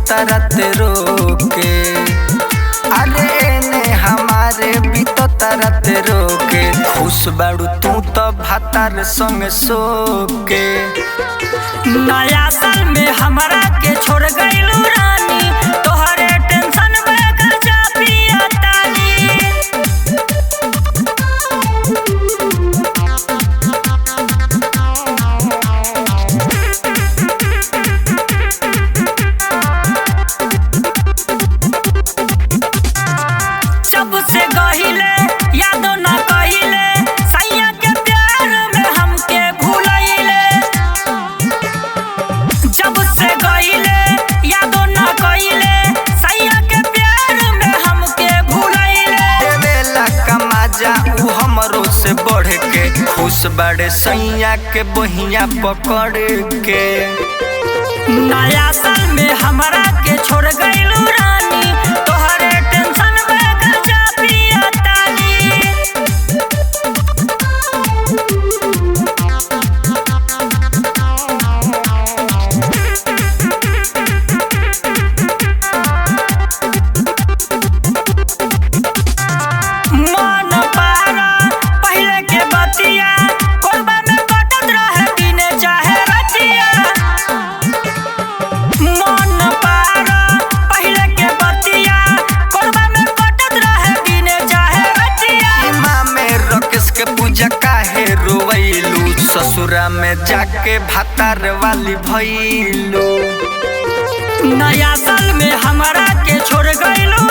तरत रोके, अरे ने हमारे भी तो तरत रोके। खुश बाड़ू तू तो भातार संग सोके। नया साल में हमरा के छोड़ गइलू रानी, तोहरे टेंशन में खर्चा पिया तानी। जब से गहिले यादो ना कहिले, सैया के प्यार में हमके भूलैले। जब से गहिले यादो ना कहिले, सैया के प्यार में हमके भूलैले। देवेला कमाजा उ हमरो से बढ़ के, खुश बड़े सैया के बहिया पकड़ के। नया साल में हमरा के छोड़ गइलू रानी, तोहरे टेंशन में खर्चा पिया तानी। मन पारा पहले के बतिया, कोरबा में कटत रहे दिने चाहे रतिया। मन पारा पहले के बतिया, कोरबा में कटत रहे दिने चाहे रतिया। माँ में रकेश के पूजा काहे रोवैलू, ससुरा में जाके भातार वाली भइलू। नया साल में हमरा के छोड़ गइलू।